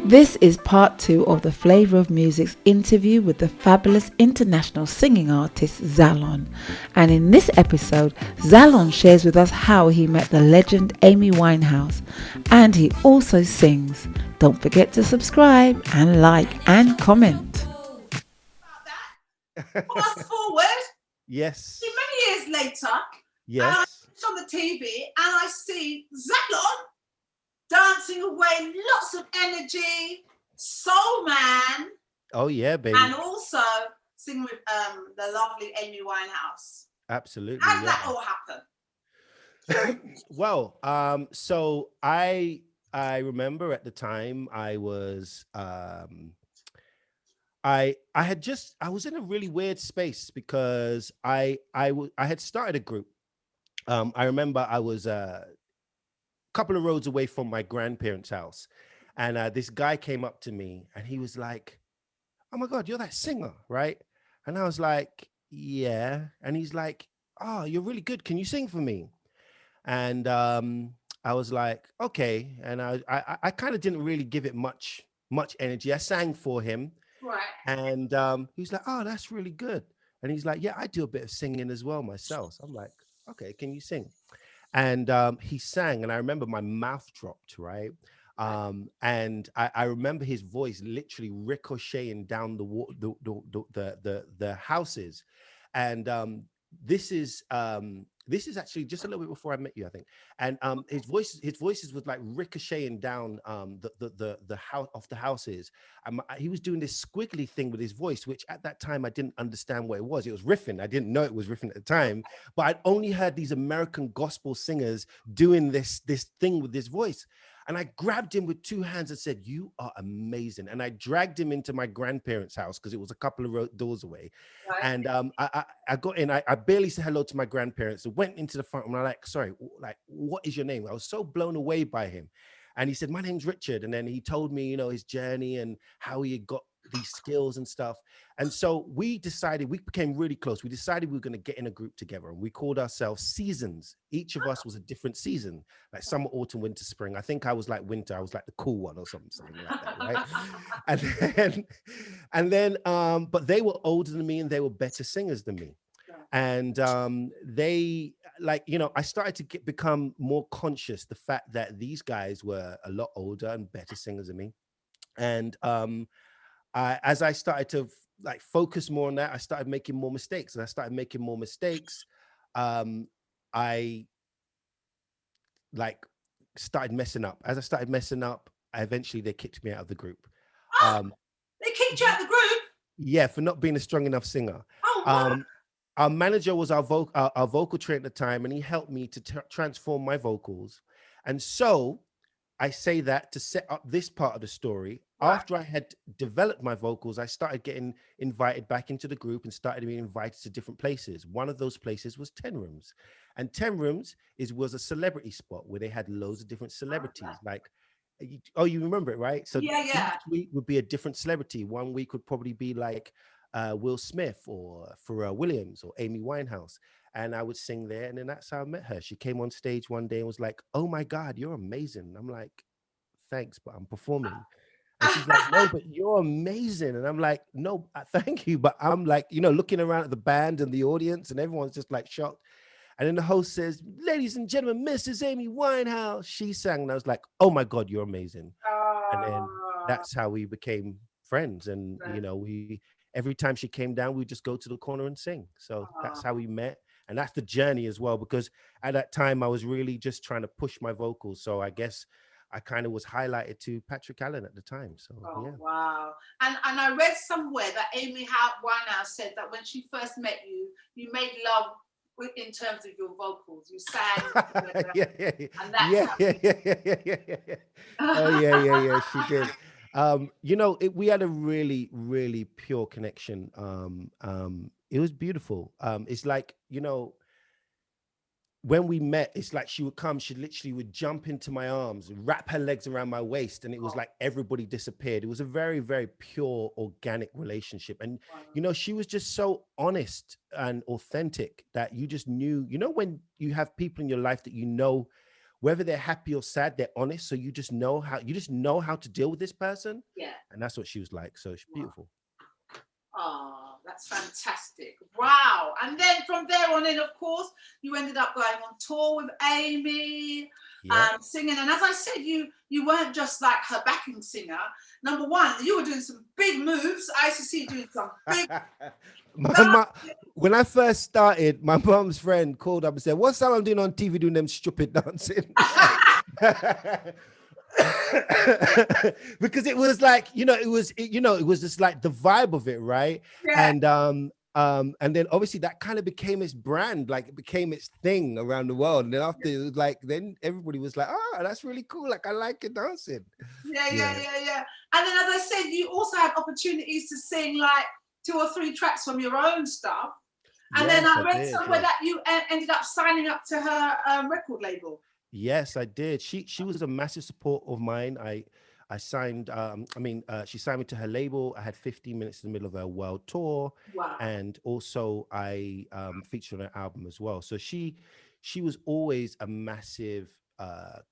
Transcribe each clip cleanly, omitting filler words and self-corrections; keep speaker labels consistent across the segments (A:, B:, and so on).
A: This is part 2 of the Flavour of Music's interview with the fabulous international singing artist Zalon. And in this episode, Zalon shares with us how he met the legend Amy Winehouse. And he also sings. Don't forget to subscribe and like and comment.
B: Fast forward.
C: Yes.
B: Many years later.
C: Yes.
B: It's on the TV and I see Zalon dancing away, lots of energy, soul man.
C: Oh yeah, baby.
B: And also singing with the lovely Amy Winehouse.
C: Absolutely.
B: How did that all happen?
C: Well, so I remember at the time I was I was in a really weird space because I had started a group. I remember I was couple of roads away from my grandparents' house, and this guy came up to me and he was like, "Oh my God, you're that singer, right?" And I was like, "Yeah." And he's like, "Oh, you're really good. Can you sing for me?" And I was like, "Okay." And I kind of didn't really give it much energy. I sang for him,
B: right?
C: And he's like, "Oh, that's really good." And he's like, "Yeah, I do a bit of singing as well myself." So I'm like, "Okay, can you sing?" And he sang, and I remember my mouth dropped, right? And I remember his voice literally ricocheting down the houses. And this is actually just a little bit before I met you, I think. And his voices was like ricocheting down the house of the houses. He was doing this squiggly thing with his voice, which at that time I didn't understand what it was. It was riffing. I didn't know it was riffing at the time, but I'd only heard these American gospel singers doing this thing with this voice. And I grabbed him with two hands and said, "You are amazing." And I dragged him into my grandparents' house because it was a couple of doors away. Right. And I got in, I barely said hello to my grandparents. I went into the front room and I'm like, "Sorry, like, what is your name?" I was so blown away by him. And he said, "My name's Richard." And then he told me, his journey and how he had got these skills and stuff. And so we became really close. We decided we were going to get in a group together, and we called ourselves Seasons. Each of us was a different season, like summer, autumn, winter, spring. I think I was like winter. I was like the cool one or something like that, right? and then, but they were older than me and they were better singers than me. And they, like, I started to become more conscious the fact that these guys were a lot older and better singers than me. And as I started to like focus more on that, I started making more mistakes, and I started making more mistakes. I like started messing up. As I started messing up, eventually they kicked me out of the group.
B: They kicked you out of the group?
C: Yeah, for not being a strong enough singer.
B: Oh, wow.
C: Our manager was our vocal trainer at the time, and he helped me to transform my vocals. And so I say that to set up this part of the story. Right. After I had developed my vocals, I started getting invited back into the group and started being invited to different places. One of those places was 10 Rooms. And 10 Rooms was a celebrity spot where they had loads of different celebrities. Like, oh, you remember it, right? So
B: yeah.
C: each week would be a different celebrity. One week would probably be like Will Smith or Pharrell Williams or Amy Winehouse. And I would sing there. And then that's how I met her. She came on stage one day and was like, "Oh my God, you're amazing." I'm like, "Thanks, but I'm performing." And she's like, "No, but you're amazing." And I'm like, "No, thank you." But I'm like, looking around at the band and the audience, and everyone's just like shocked. And then the host says, "Ladies and gentlemen, Mrs. Amy Winehouse." She sang, and I was like, "Oh my God, you're amazing." And then that's how we became friends. And, every time she came down, we'd just go to the corner and sing. So that's how we met. And that's the journey as well, because at that time I was really just trying to push my vocals. So I guess I kind of was highlighted to Patrick Allen at the time. So yeah.
B: Wow. And I read somewhere that Amy Winehouse said that when she first met you, you made love in terms of your vocals. You sang.
C: yeah. Oh yeah. She did. We had a really, really pure connection. It was beautiful. It's like, when we met, it's like she literally would jump into my arms, wrap her legs around my waist, and it was like everybody disappeared. It was a very, very pure, organic relationship. And, she was just so honest and authentic that you just knew, when you have people in your life that whether they're happy or sad, they're honest. So you just know how to deal with this person.
B: Yeah.
C: And that's what she was like. So she's beautiful.
B: Oh, that's fantastic. Wow. And then from there on in, of course, you ended up going on tour with Amy, singing. And as I said, you weren't just like her backing singer. Number one, you were doing some big moves. I used to see you doing some big...
C: When I first started, my mom's friend called up and said, "What's Zalon doing on TV doing them stupid dancing?" Because it was like, it was just like the vibe of it, right?
B: Yeah.
C: And then obviously that kind of became its brand, like it became its thing around the world. And then after, it was like, then everybody was like, "Oh, that's really cool. Like, I like it dancing."
B: Yeah. And then, as I said, you also had opportunities to sing like 2 or 3 tracks from your own stuff. And then I read somewhere that you ended up signing up to her record label.
C: Yes, I did. She was a massive support of mine. I signed, she signed me to her label. I had 15 minutes in the middle of her world tour.
B: Wow.
C: And also I featured on her album as well. So she was always a massive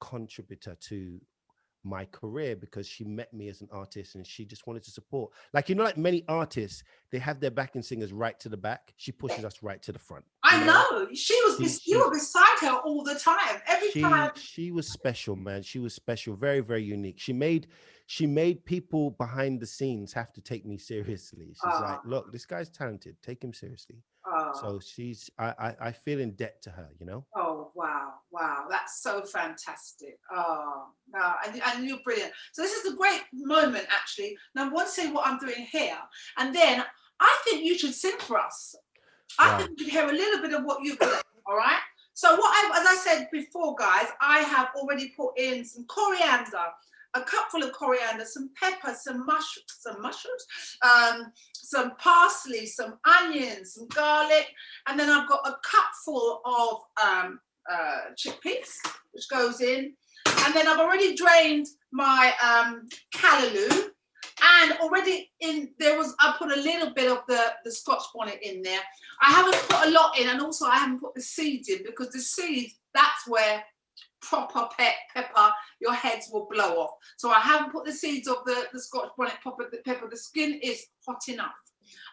C: contributor to my career, because she met me as an artist and she just wanted to support. Like, like many artists, they have their backing singers right to the back. She pushes us right to the front.
B: I know. You were beside her all the time. Every time.
C: She was special, man. She was special. Very, very unique. She made people behind the scenes have to take me seriously. She's like, "Look, this guy's talented. Take him seriously." So I feel in debt to her,
B: Oh, wow. That's so fantastic. Oh, no, and you're brilliant. So this is a great moment, actually. Now I want to say what I'm doing here. And then I think you should sing for us. I think we should hear a little bit of what you've done, all right? So as I said before, guys, I have already put in some coriander, a cupful of coriander, some pepper, some mushrooms, some parsley, some onions, some garlic, and then I've got a cupful of chickpeas, which goes in, and then I've already drained my callaloo, and already I put a little bit of the Scotch bonnet in there. I haven't put a lot in, and also I haven't put the seeds in, because the seeds, that's where proper pepper, your heads will blow off. So I haven't put the seeds of the Scotch bonnet pepper. The skin is hot enough.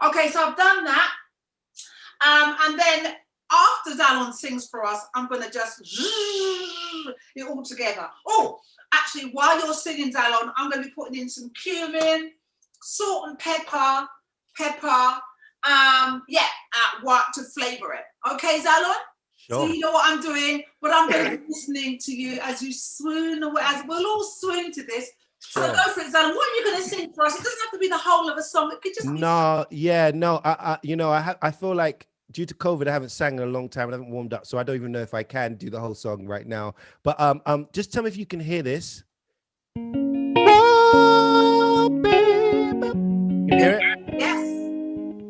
B: Okay, so I've done that. And then after Zalon sings for us, I'm going to just it all together. Oh, actually, while you're singing, Zalon, I'm going to be putting in some cumin, salt and pepper, to flavour it. Okay, Zalon?
C: Sure.
B: So you know what I'm doing, but I'm going to be listening to you as you swoon away, as we'll all swoon to this.
C: Sure.
B: So go for it, Zalon. What are you going to sing for us? It doesn't have to be the whole of a song. It could just be...
C: I feel like due to COVID, I haven't sang in a long time. I haven't warmed up, so I don't even know if I can do the whole song right now. But just tell me if you can hear this. Oh, baby. You hear it?
B: Yes.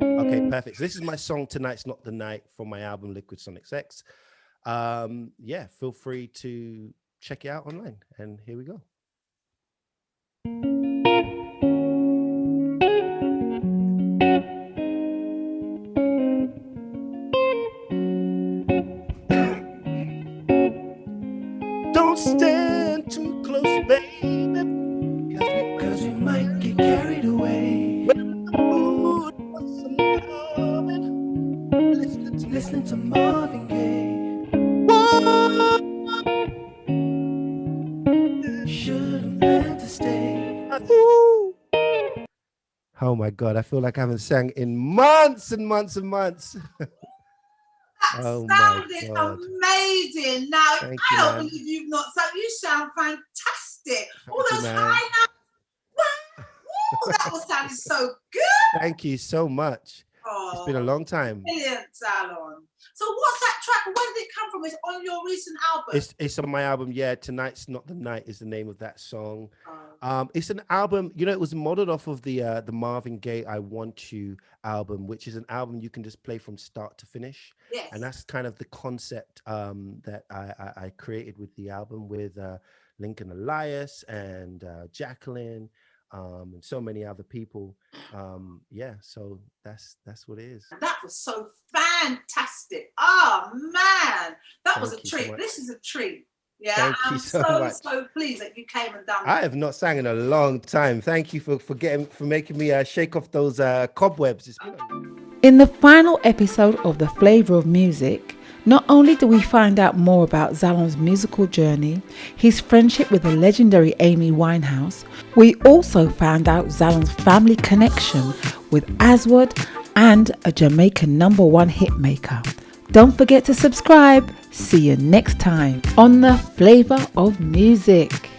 C: Okay, perfect. So this is my song, "Tonight's Not the Night," from my album Liquid Sonic Sex. Feel free to check it out online. And here we go. Don't stand too close, baby, cause we might get carried away. Mood for some loving, listening to Marvin Gaye. Whoa. Shouldn't plan to stay. Oh my God, I feel like I haven't sang in months and months and months.
B: That sounded amazing. Now, I don't believe you've not sung. You sound fantastic. All those high notes. Wow. That was sounding so good.
C: Thank you so much. It's been a long time.
B: Brilliant, Zalon. So what's that track? Where did it come from? It's on your recent album.
C: It's on my album. Yeah, "Tonight's Not the Night" is the name of that song. It's an album. It was modeled off of the Marvin Gaye "I Want You" album, which is an album you can just play from start to finish.
B: Yes.
C: And that's kind of the concept that I created with the album, with Lincoln Elias and Jacqueline. And so many other people. So that's what it is.
B: That was so fantastic. Oh man, that was a treat.
C: So
B: this is a treat. Yeah,
C: Thank you
B: I'm
C: so
B: so
C: much.
B: pleased that you came and done
C: I
B: that.
C: have not sang in a long time. Thank you for making me shake off those cobwebs. It's been
A: In the final episode of The Flavour of Music, not only do we find out more about Zalon's musical journey, his friendship with the legendary Amy Winehouse, we also found out Zalon's family connection with Aswad and a Jamaican #1 hitmaker. Don't forget to subscribe. See you next time on The Flavour of Music.